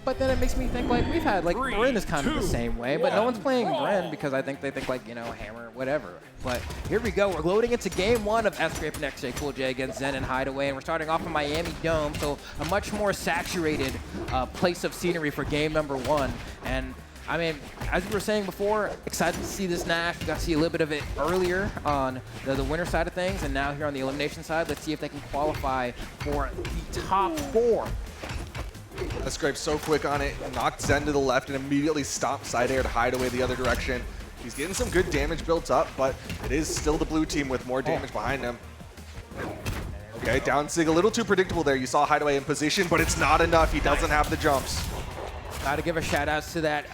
But then it makes me think, like, we've had, like, Bryn is kind of the same way, but no one's playing Bryn because I think they think, like, you know, Hammer, whatever. But here we go. We're loading into game 1 of Sgrape and xJcoolJ against Zen and Hideaway, and we're starting off in Miami Dome, so a much more saturated place of scenery for game number 1. And I mean, as we were saying before, excited to see this Nash. We got to see a little bit of it earlier on the winner side of things, and now here on the elimination side, let's see if they can qualify for the top 4. Sgrape so quick on it, knocked Zen to the left and immediately stomped side air to Hideaway the other direction. He's getting some good damage built up, but it is still the blue team with more damage behind him. Okay, down Sig, a little too predictable there. You saw Hideaway in position, but it's not enough. He doesn't have the jumps. Got to give a shout out to that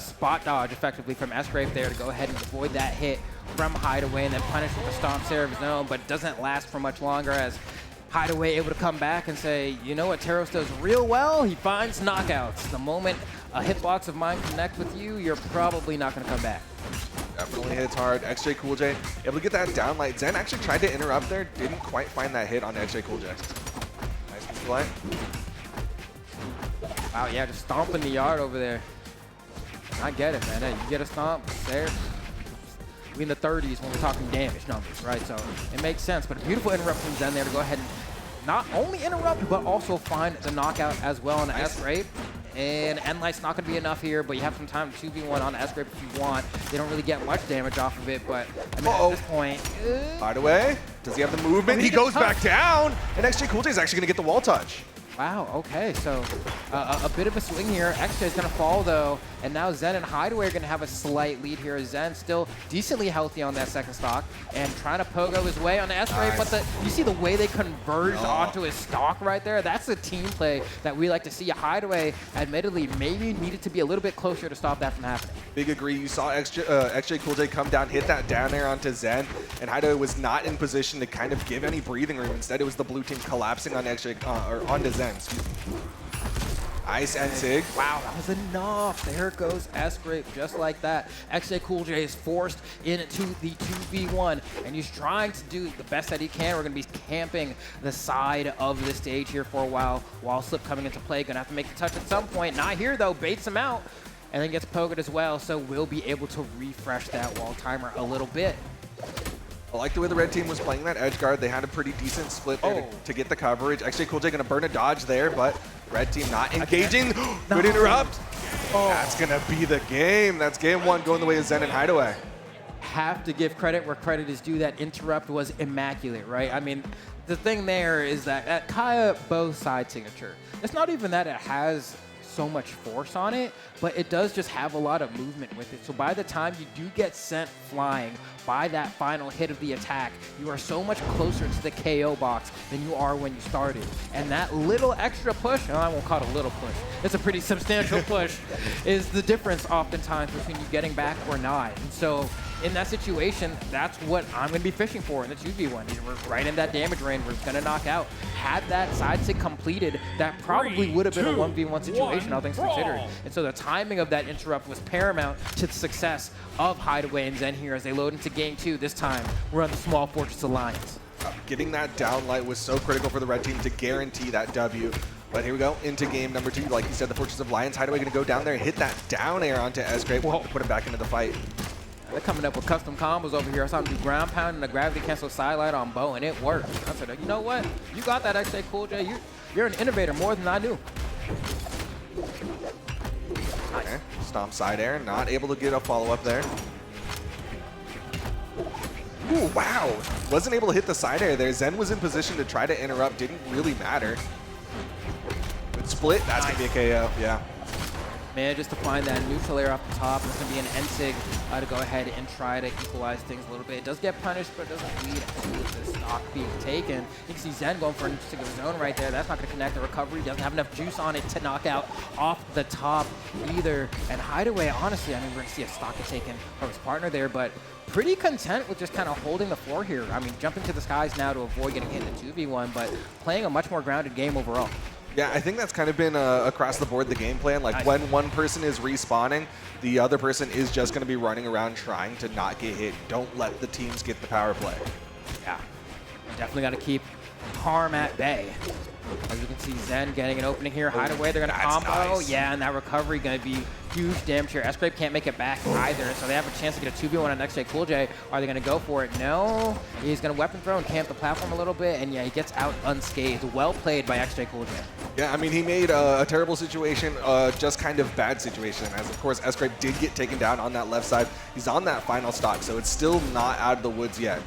spot dodge effectively from Sgrape there to go ahead and avoid that hit from Hideaway and then punish with the stomp there of his own, but it doesn't last for much longer as Hideaway able to come back and say, you know what Teros does real well? He finds knockouts. The moment a hitbox of mine connects with you, you're probably not going to come back. Definitely hits hard. xJcoolJ able to get that down light. Zen actually tried to interrupt there, didn't quite find that hit on xJcoolJ. Nice play. Wow, yeah, just stomping the yard over there. I get it, man. Hey, you get a stomp there. We in the 30s when we're talking damage numbers, right? So it makes sense. But a beautiful interrupt from Zen there to go ahead and not only interrupt, but also find the knockout as well on Sgrape. And Endlight's not going to be enough here, but you have some time to 2v1 on Sgrape if you want. They don't really get much damage off of it, but I mean, at this point... Hideaway, does he have the movement? He goes back down, and xJcoolJ is actually going to get the wall touch. Wow, okay, so a bit of a swing here. xJ is going to fall, though, and now Zen and Hideaway are going to have a slight lead here. Zen still decently healthy on that second stock and trying to pogo his way on the Sgrape, but you see the way they converged onto his stock right there? That's a team play that we like to see. Hideaway, admittedly, maybe needed to be a little bit closer to stop that from happening. Big agree. You saw xJcoolJ come down, hit that down air onto Zen, and Hideaway was not in position to kind of give any breathing room. Instead, it was the blue team collapsing on or onto Zen. Ice and Sig. Wow, that was enough. There goes Sgrape just like that. xJcoolJ is forced into the 2v1, and he's trying to do the best that he can. We're going to be camping the side of the stage here for a while. Wall slip coming into play. Going to have to make the touch at some point. Not here, though. Baits him out, and then gets poked as well, so we'll be able to refresh that wall timer a little bit. I like the way the red team was playing that edge guard. They had a pretty decent split there to get the coverage. xJcoolJ going to burn a dodge there, but red team not engaging. Good interrupt. That's going to be the game. That's game 1 going the way of Zen and Hideaway. Have to give credit where credit is due. That interrupt was immaculate, right? I mean, the thing there is that Kaya both side signature. It's not even that it has so much force on it, but it does just have a lot of movement with it. So by the time you do get sent flying by that final hit of the attack, you are so much closer to the KO box than you are when you started. And that little extra push, and I won't call it a little push, it's a pretty substantial push, is the difference oftentimes between you getting back or not. And so in that situation, that's what I'm going to be fishing for in the 2v1. We're right in that damage range. We're going to knock out. Had that side sig completed, that probably would have been a 1v1 situation, all things considered. And so the timing of that interrupt was paramount to the success of Hideaway and Zen here as they load into game 2. This time, we're on the Small Fortress Alliance. Getting that down light was so critical for the red team to guarantee that W. But here we go into game number 2. Like you said, the Fortress of Lions. Hideaway going to go down there and hit that down air onto Sgrape to put him back into the fight. They're coming up with custom combos over here. I saw them do ground pound and a gravity cancel sidelight on Bo, and it worked. I said, you know what? You got that xJcoolJ. You're an innovator more than I knew. Okay. Stomp side air, not able to get a follow-up there. Ooh, wow. Wasn't able to hit the side air there. Zen was in position to try to interrupt. Didn't really matter. Good split. That's going to be a KO. Yeah. Manages to find that neutral air off the top. It's going to be an N-Sig to go ahead and try to equalize things a little bit. It does get punished, but it doesn't lead to the stock being taken. You can see Zen going for a neutral of his own right there. That's not going to connect the recovery. Doesn't have enough juice on it to knock out off the top either. And Hideaway, honestly, I mean, we're going to see a stock get taken from his partner there, but pretty content with just kind of holding the floor here. I mean, jumping to the skies now to avoid getting hit in the 2v1, but playing a much more grounded game overall. Yeah, I think that's kind of been across the board the game plan. Like when one person is respawning, the other person is just going to be running around trying to not get hit. Don't let the teams get the power play. Yeah, definitely got to keep harm at bay. As you can see, Zen getting an opening here. Hideaway, they're going to that's combo. nice. Yeah, and that recovery going to be huge damage here. Sgrape can't make it back either, so they have a chance to get a 2v1 on xJcoolJ. Are they going to go for it? No. He's going to weapon throw and camp the platform a little bit, and yeah, he gets out unscathed. Well played by xJcoolJ. Yeah, I mean, he made a terrible situation, just kind of bad situation, as of course Sgrape did get taken down on that left side. He's on that final stock, so it's still not out of the woods yet.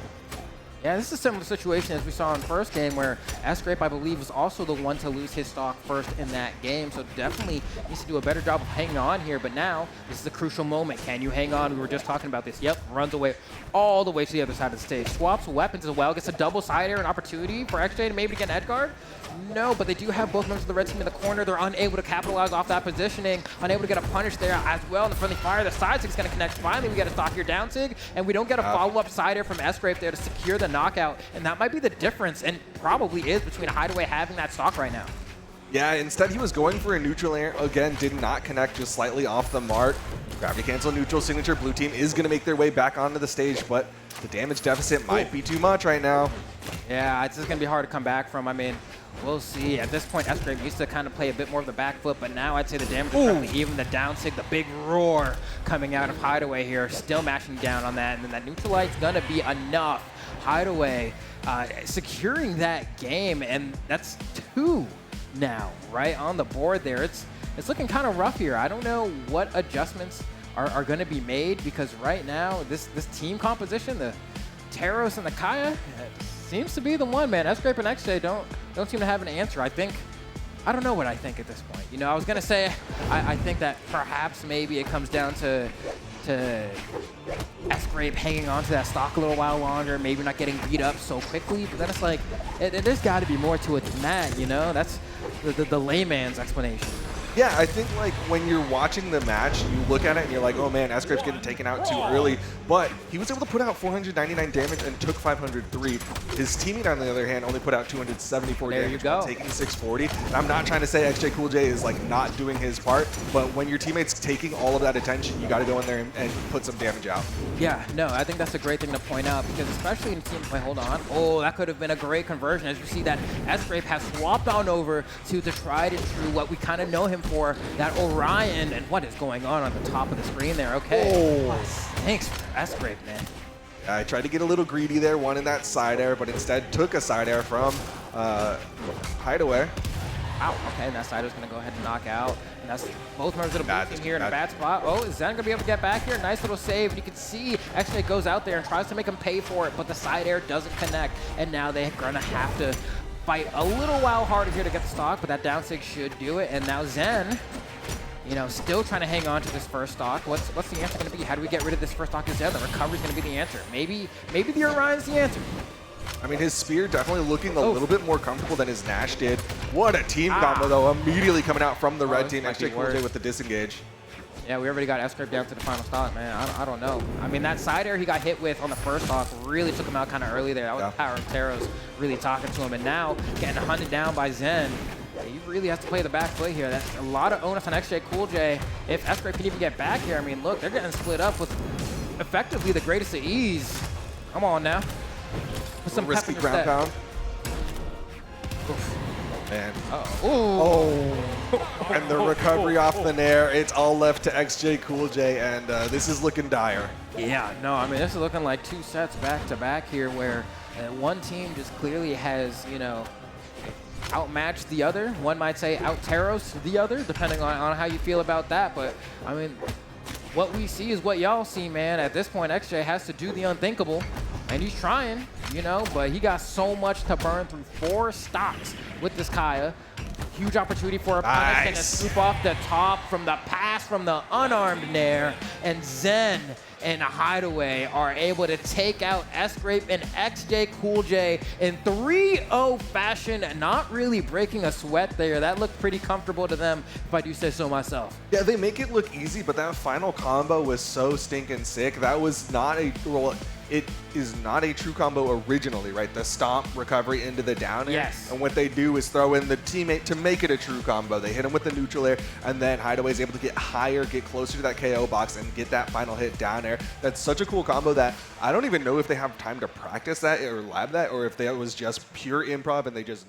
Yeah, this is a similar situation as we saw in the first game where Sgrape, I believe, was also the one to lose his stock first in that game. So definitely needs to do a better job of hanging on here. But now, this is a crucial moment. Can you hang on? We were just talking about this. Yep, runs away all the way to the other side of the stage. Swaps weapons as well. Gets a double side air, an opportunity for xJ to maybe get an edge guard. No, but they do have both members of the red team in the corner. They're unable to capitalize off that positioning, unable to get a punish there as well. In the friendly fire, the side sig's going to connect. Finally, we get a stock here down sig, and we don't get a follow-up side air from Sgrape there to secure the knockout. And that might be the difference, and probably is, between Hideaway having that stock right now. Yeah, instead he was going for a neutral air. Again, did not connect, just slightly off the mark. Gravity cancel neutral signature. Blue team is going to make their way back onto the stage, but the damage deficit might be too much right now. Yeah, it's just going to be hard to come back from. I mean, we'll see. At this point, Sgrape used to kind of play a bit more of the back foot, but now I'd say the damage is probably even. The down sig, the big roar coming out of Hideaway here, still mashing down on that, and then that neutralite's going to be enough. Hideaway securing that game, and that's 2 now, right on the board there. It's looking kind of rough here. I don't know what adjustments are going to be made, because right now, this team composition, the Teros and the Kaya, seems to be the one, man. Sgrape and xJ don't seem to have an answer. I don't know what I think at this point. You know, I was going to say, I think that perhaps maybe it comes down to Sgrape hanging on to that stock a little while longer, maybe not getting beat up so quickly, but then it's like, there's got to be more to it than that, you know? That's the layman's explanation. Yeah, I think like when you're watching the match, you look at it and you're like, oh man, Sgrape's getting taken out too early. But he was able to put out 499 damage and took 503. His teammate, on the other hand, only put out 274 there damage, you go. taking 640. And I'm not trying to say xJcoolJ is like not doing his part, but when your teammate's taking all of that attention, you got to go in there and put some damage out. Yeah, no, I think that's a great thing to point out, because especially in team play, hold on. Oh, that could have been a great conversion. As you see that Sgrape has swapped on over to the tried and true, what we kind of know him for, that Orion, and what is going on the top of the screen there? Okay. Oh. Thanks, Sgrape, man. I tried to get a little greedy there, wanted that side air, but instead took a side air from Hideaway. Wow, okay, and that side is going to go ahead and knock out. And that's both members of the blue team here in a bad spot. Oh, is Zen going to be able to get back here? Nice little save. And you can see xJ goes out there and tries to make him pay for it, but the side air doesn't connect. And now they're going to have to fight a little while harder here to get the stock, but that down sig should do it. And now Zen, you know, still trying to hang on to this first stock. What's the answer going to be? How do we get rid of this first stock of Zen? The recovery's going to be the answer. Maybe the Orion's the answer. I mean, his spear definitely looking a little bit more comfortable than his Nash did. What a team combo, though, immediately coming out from the red team. xJcoolJ with the disengage. Yeah, we already got Sgrape down to the final stock, man. I don't know. I mean, that side air he got hit with on the first stock really took him out kind of early there. That was the power of Teros really talking to him. And now, getting hunted down by Zen, he really has to play the back foot here. That's a lot of onus on xJcoolJ. If Sgrape can even get back here, I mean, look, they're getting split up with effectively the greatest of ease. Come on now. Put some risky ground pound. Oof. And oh, and the recovery off the nair. It's all left to xJcoolJ, and this is looking dire. Yeah, no, I mean, this is looking like 2 sets back to back here, where one team just clearly has, you know, outmatched the other. One might say out-Teros the other, depending on how you feel about that. But I mean, what we see is what y'all see, man. At this point, xJ has to do the unthinkable. And he's trying, you know, but he got so much to burn through 4 stocks with this Kaya. Huge opportunity for a punish and a scoop off the top from the pass from the unarmed Nair. And Zen and Hideaway are able to take out Sgrape and xJcoolJ in 3-0 fashion, not really breaking a sweat there. That looked pretty comfortable to them, if I do say so myself. Yeah, they make it look easy, but that final combo was so stinking sick. That was not a, well, it is not a true combo originally, right? The stomp recovery into the down air. Yes. And what they do is throw in the teammate to make it a true combo. They hit him with the neutral air, and then Hideaway is able to get higher, get closer to that KO box, and get that final hit down air. That's such a cool combo that I don't even know if they have time to practice that or lab that, or if that was just pure improv and they just